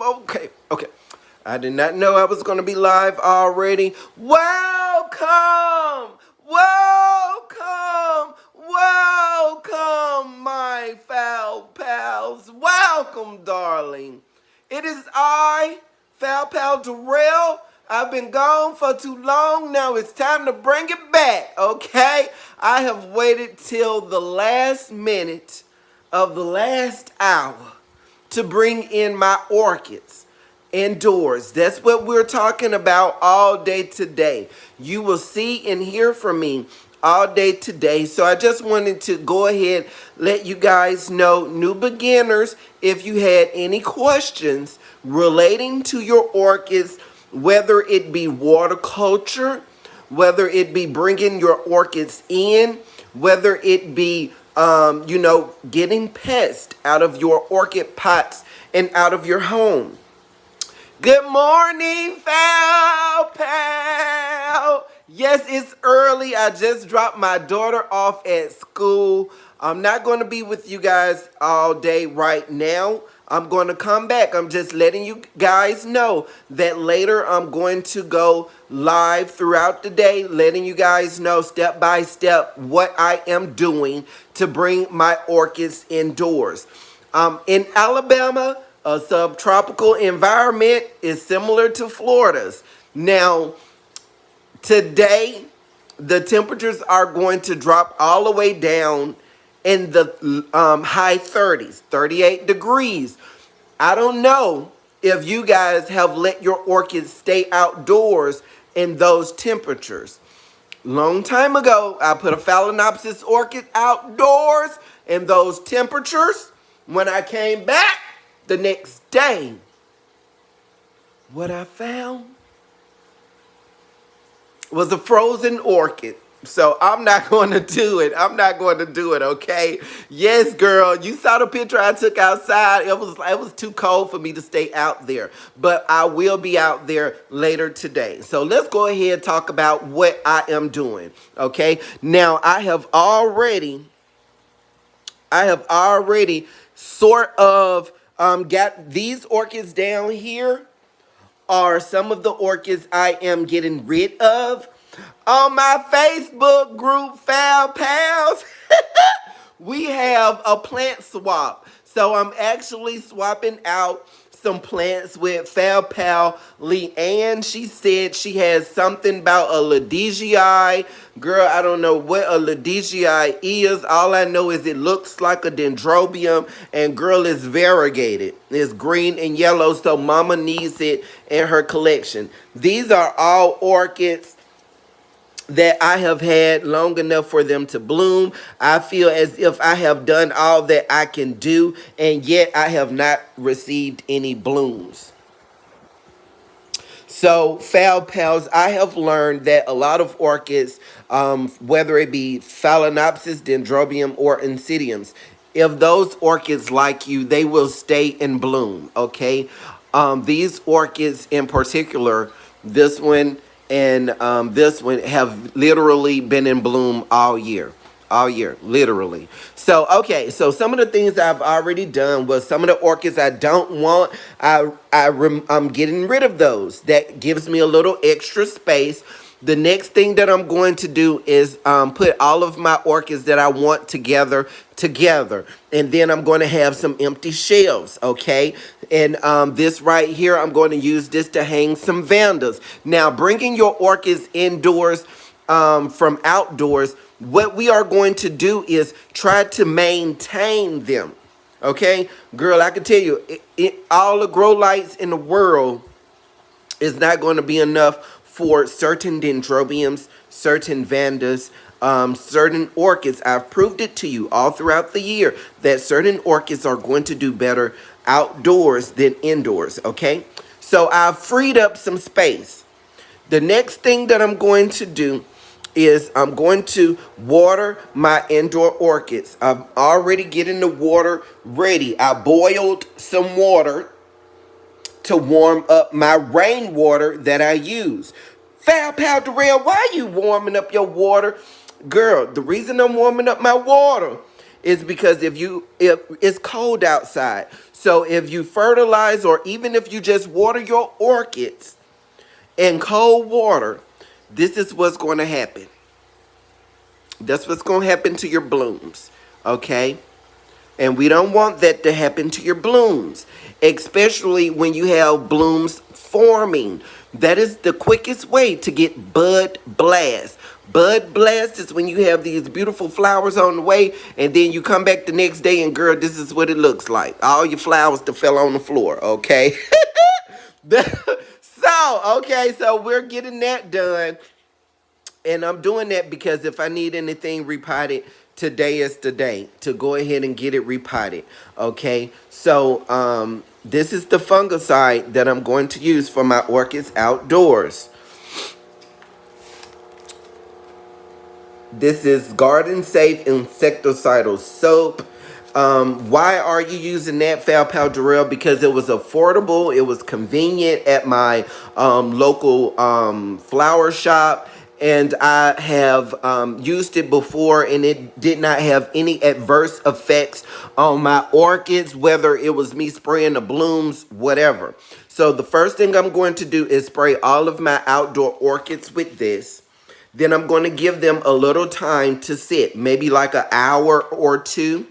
Okay. I did not know I was going to be live already. Welcome, my foul pals. Welcome, darling. It is I, Foul Pal Darrell. I've been gone for too long. Now it's time to bring it back, okay? I have waited till the last minute of the last hour to bring in my orchids indoors. That's what we're talking about all day today. You will see and hear from me all day today. So I just wanted to go ahead, let you guys know, new beginners, if you had any questions relating to your orchids, whether it be water culture, whether it be bringing your orchids in, whether it be getting pests out of your orchid pots and out of your home. Good morning, Foul Pal. Yes, it's early. I just dropped my daughter off at school. I'm not going to be with you guys all day right now. I'm going to come back. I'm just letting you guys know that later I'm going to go live throughout the day, letting you guys know step by step what I am doing to bring my orchids indoors. In Alabama, a subtropical environment is similar to Florida's. Now, today, the temperatures are going to drop all the way down in the high 30s, 38 degrees. I don't know if you guys have let your orchids stay outdoors in those temperatures. Long time ago, I put a Phalaenopsis orchid outdoors in those temperatures. When I came back the next day, what I found was a frozen orchid. So I'm not going to do it. Okay? Yes, girl. You saw the picture I took outside. It was too cold for me to stay out there. But I will be out there later today. So let's go ahead and talk about what I am doing. Okay? Now, I have already sort of got these orchids down here are some of the orchids I am getting rid of. On my Facebook group, Foul Pals, we have a plant swap. So I'm actually swapping out some plants with Foul Pal Leanne. She said she has something about a Ladegii. Girl, I don't know what a Ladegii is. All I know is it looks like a dendrobium, and girl, is variegated. It's green and yellow, so mama needs it in her collection. These are all orchids that I have had long enough for them to bloom. I feel as if I have done all that I can do, and yet I have not received any blooms. So, Foul Pals, I have learned that a lot of orchids, whether it be Phalaenopsis, Dendrobium, or Insidiums, if those orchids like you, they will stay in bloom, okay? These orchids in particular, this one and this one have literally been in bloom all year, literally. So, okay, so some of the things I've already done was some of the orchids I don't want, I'm getting rid of those. That gives me a little extra space. The next thing that I'm going to do is put all of my orchids that I want together. And then I'm going to have some empty shelves, okay? And this right here, I'm going to use this to hang some vandas. Now, bringing your orchids indoors from outdoors, what we are going to do is try to maintain them, okay? Girl, I can tell you, all the grow lights in the world is not going to be enough for certain dendrobiums, certain vandas, certain orchids. I've proved it to you all throughout the year that certain orchids are going to do better outdoors than indoors, okay? So I've freed up some space. The next thing that I'm going to do is I'm going to water my indoor orchids. I'm already getting the water ready. I boiled some water to warm up my rainwater that I use. Foul Pal Darrell, why are you warming up your water? Girl, the reason I'm warming up my water is because if it's cold outside. So So if you fertilize, or even if you just water your orchids in cold water, this is what's going to happen. That's what's going to happen to your blooms, okay? And we don't want that to happen to your blooms, especially when you have blooms forming. That is the quickest way to get bud blast. Bud blast is when you have these beautiful flowers on the way, and then you come back the next day and, girl, this is what it looks like. All your flowers that fell on the floor, okay? So we're getting that done. And I'm doing that because if I need anything repotted, today is the day to go ahead and get it repotted. Okay, so this is the fungicide that I'm going to use for my orchids outdoors. This is Garden Safe Insecticidal Soap. Why are you using that, Foul Pal Darrell? Because it was affordable, it was convenient at my local flower shop. And I have used it before, and it did not have any adverse effects on my orchids, whether it was me spraying the blooms, whatever. So the first thing I'm going to do is spray all of my outdoor orchids with this. Then I'm going to give them a little time to sit, maybe like an hour or two.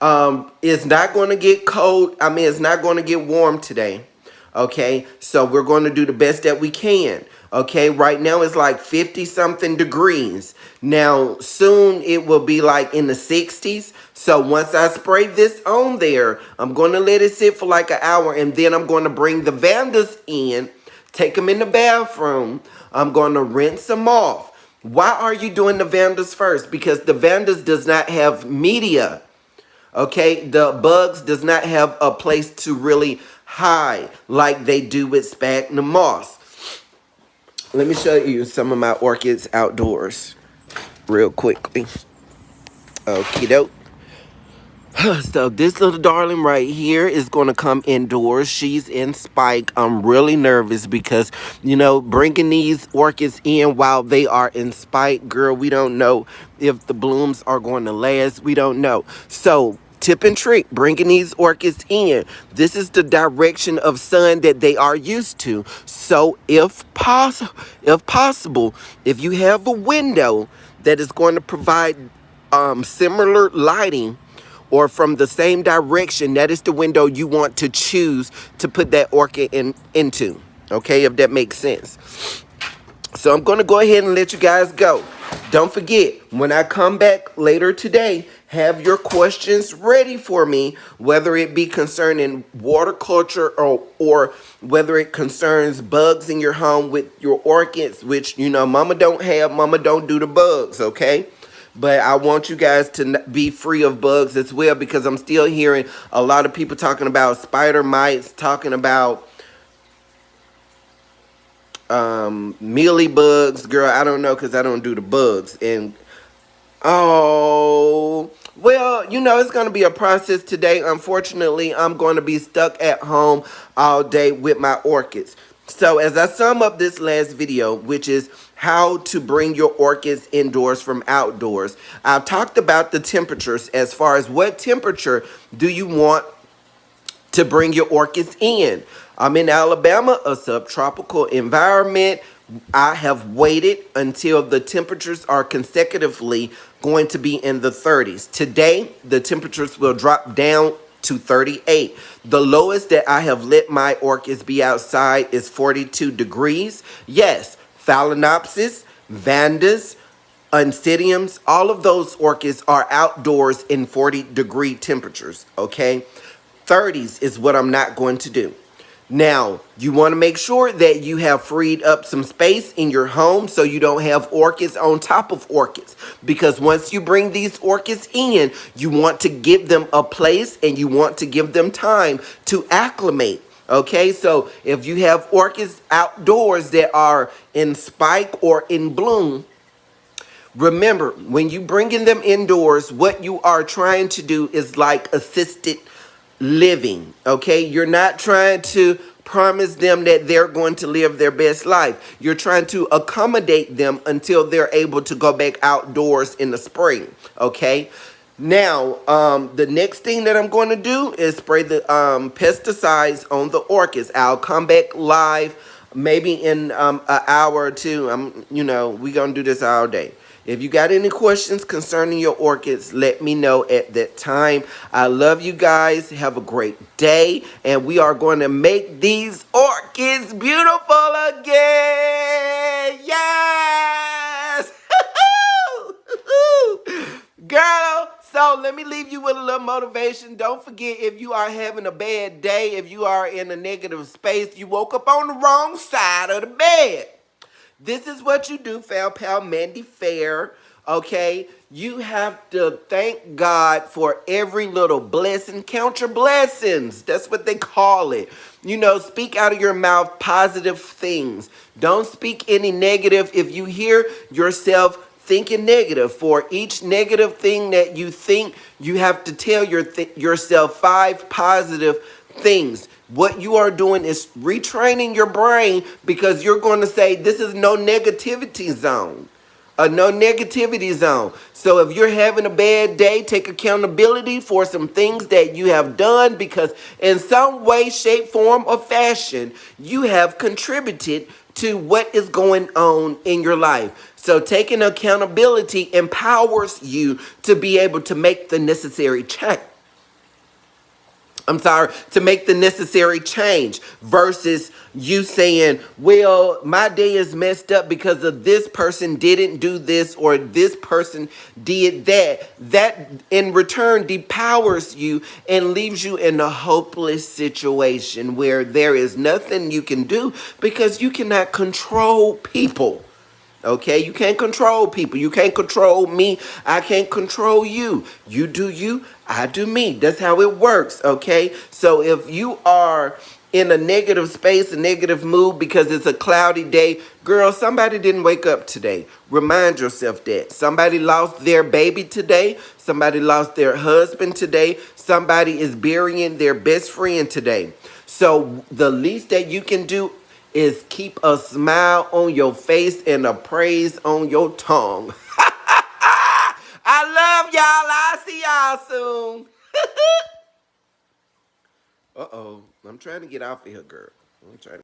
It's not going to get cold. I mean, it's not going to get warm today. Okay, so we're going to do the best that we can. Okay, right now it's like 50 something degrees. Now soon it will be like in the 60s. So once I spray this on there, I'm going to let it sit for like an hour, and then I'm going to bring the Vandas in, take them in the bathroom. I'm going to rinse them off. Why are you doing the Vandas first? Because the Vandas does not have media. Okay, the bugs does not have a place to really hide like they do with sphagnum moss. Let me show you some of my orchids outdoors real quickly. Okie doke. So this little darling right here is going to come indoors. She's in spike. I'm really nervous because, you know, bringing these orchids in while they are in spike, girl, we don't know if the blooms are going to last. We don't know. So tip and trick, bringing these orchids in. This is the direction of sun that they are used to. So if possible, if you have a window that is going to provide similar lighting, or from the same direction, that is the window you want to choose to put that orchid into. Okay, if that makes sense. So I'm going to go ahead and let you guys go. Don't forget, when I come back later today, have your questions ready for me, whether it be concerning water culture or whether it concerns bugs in your home with your orchids, which, you know, mama don't do the bugs, okay? But I want you guys to be free of bugs as well, because I'm still hearing a lot of people talking about spider mites, talking about mealy bugs. Girl, I don't know, because I don't do the bugs. And oh, well, you know, it's going to be a process today. Unfortunately, I'm going to be stuck at home all day with my orchids. So as I sum up this last video, which is how to bring your orchids indoors from outdoors, I've talked about the temperatures as far as what temperature do you want to bring your orchids in. I'm in Alabama, a subtropical environment. I have waited until the temperatures are consecutively going to be in the 30s. Today, the temperatures will drop down to 38. The lowest that I have let my orchids be outside is 42 degrees. Yes, Phalaenopsis, Vandas, Oncidiums, all of those orchids are outdoors in 40-degree temperatures, okay? 30s is what I'm not going to do. Now, you want to make sure that you have freed up some space in your home so you don't have orchids on top of orchids. Because once you bring these orchids in, you want to give them a place and you want to give them time to acclimate. Okay, so if you have orchids outdoors that are in spike or in bloom, remember, when you bringing them indoors, what you are trying to do is like assisted living. Okay, you're not trying to promise them that they're going to live their best life. You're trying to accommodate them until they're able to go back outdoors in the spring. Okay, Now, the next thing that I'm going to do is spray the pesticides on the orchids. I'll come back live maybe in an hour or two. We're going to do this all day. If you got any questions concerning your orchids, let me know at that time. I love you guys. Have a great day. And we are going to make these orchids beautiful again. Yes! Girl, so let me leave you with a little motivation. Don't forget, if you are having a bad day, if you are in a negative space, you woke up on the wrong side of the bed. This is what you do, Foul Pal Mandy Fair, okay? You have to thank God for every little blessing. Count your blessings. That's what they call it. Speak out of your mouth positive things. Don't speak any negative. If you hear yourself thinking negative, for each negative thing that you think, you have to tell yourself 5 positive things. What you are doing is retraining your brain, because you're going to say, this is no negativity zone. A no negativity zone. So if you're having a bad day, take accountability for some things that you have done, because in some way, shape, form, or fashion, you have contributed to what is going on in your life. So taking accountability empowers you to be able to make the necessary change. To make the necessary change, versus you saying, well, my day is messed up because of this person didn't do this or this person did that. That in return depowers you and leaves you in a hopeless situation where there is nothing you can do, because you cannot control people. Okay, you can't control people. You can't control me. I can't control you. You do you, I do me. That's how it works, okay? So if you are in a negative space, a negative mood because it's a cloudy day, girl, somebody didn't wake up today. Remind yourself that. Somebody lost their baby today. Somebody lost their husband today. Somebody is burying their best friend today. So the least that you can do is keep a smile on your face and a praise on your tongue. I love y'all. I'll see y'all soon. Uh-oh. I'm trying to get off of here, girl. I'm trying to